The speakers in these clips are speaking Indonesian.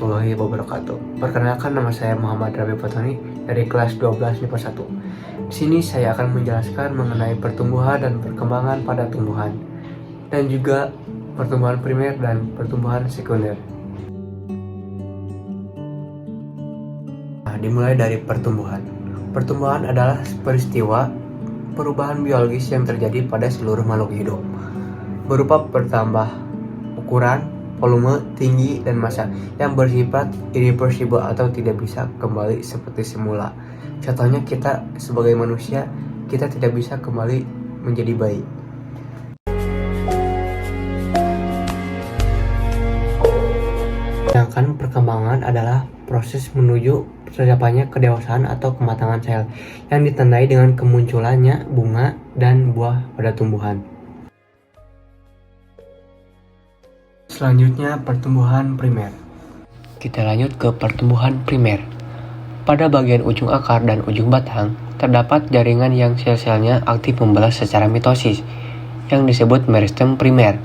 warahmatullahi wabarakatuh. Perkenalkan, nama saya Muhammad Rabi Fatoni dari kelas 12 MIPA 1. Di sini saya akan menjelaskan mengenai pertumbuhan dan perkembangan pada tumbuhan dan juga pertumbuhan primer dan pertumbuhan sekunder. Nah, dimulai dari pertumbuhan. Pertumbuhan adalah peristiwa perubahan biologis yang terjadi pada seluruh makhluk hidup, berupa bertambah ukuran, volume, tinggi, dan massa yang bersifat irreversible atau tidak bisa kembali seperti semula. Contohnya, kita sebagai manusia, kita tidak bisa kembali menjadi bayi. Sedangkan perkembangan adalah proses menuju tercapainya kedewasaan atau kematangan sel yang ditandai dengan kemunculannya bunga dan buah pada tumbuhan. Selanjutnya, pertumbuhan primer. Kita lanjut ke pertumbuhan primer. Pada bagian ujung akar dan ujung batang, terdapat jaringan yang sel-selnya aktif membelah secara mitosis, yang disebut meristem primer.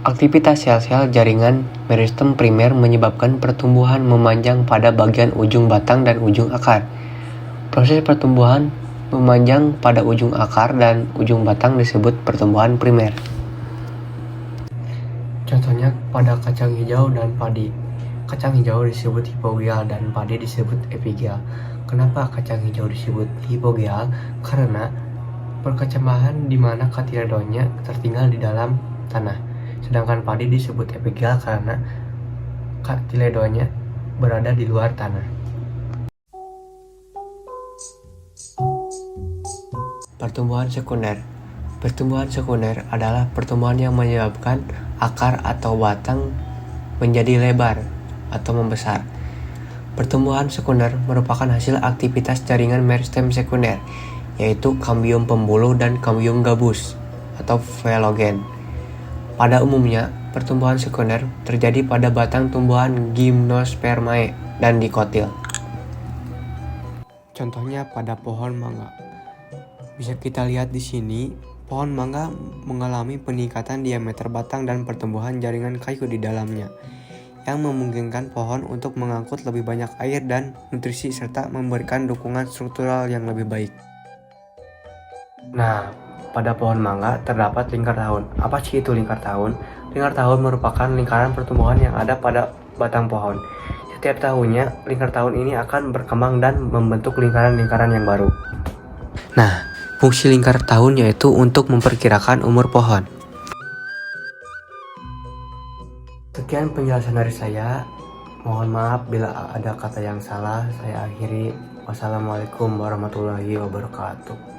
Aktivitas sel-sel jaringan meristem primer menyebabkan pertumbuhan memanjang pada bagian ujung batang dan ujung akar. Proses pertumbuhan memanjang pada ujung akar dan ujung batang disebut pertumbuhan primer. Contohnya pada kacang hijau dan padi. Kacang hijau disebut hipogeal dan padi disebut epigeal. Kenapa kacang hijau disebut hipogeal? Karena perkecambahan di mana kotiledonnya tertinggal di dalam tanah. Sedangkan padi disebut epigeal karena kotiledonnya berada di luar tanah. Pertumbuhan sekunder. Pertumbuhan sekunder adalah pertumbuhan yang menyebabkan akar atau batang menjadi lebar atau membesar. Pertumbuhan sekunder merupakan hasil aktivitas jaringan meristem sekunder, yaitu kambium pembuluh dan kambium gabus atau velogen. Pada umumnya, pertumbuhan sekunder terjadi pada batang tumbuhan Gymnospermae dan dikotil. Contohnya pada pohon mangga. Bisa kita lihat di sini, pohon mangga mengalami peningkatan diameter batang dan pertumbuhan jaringan kayu di dalamnya, yang memungkinkan pohon untuk mengangkut lebih banyak air dan nutrisi serta memberikan dukungan struktural yang lebih baik. Nah, pada pohon mangga terdapat lingkar tahun. Apa sih itu lingkar tahun? Lingkar tahun merupakan lingkaran pertumbuhan yang ada pada batang pohon. Setiap tahunnya, lingkar tahun ini akan berkembang dan membentuk lingkaran-lingkaran yang baru. Nah, fungsi lingkar tahun yaitu untuk memperkirakan umur pohon. Sekian penjelasan dari saya. Mohon maaf bila ada kata yang salah. Saya akhiri. Wassalamualaikum warahmatullahi wabarakatuh.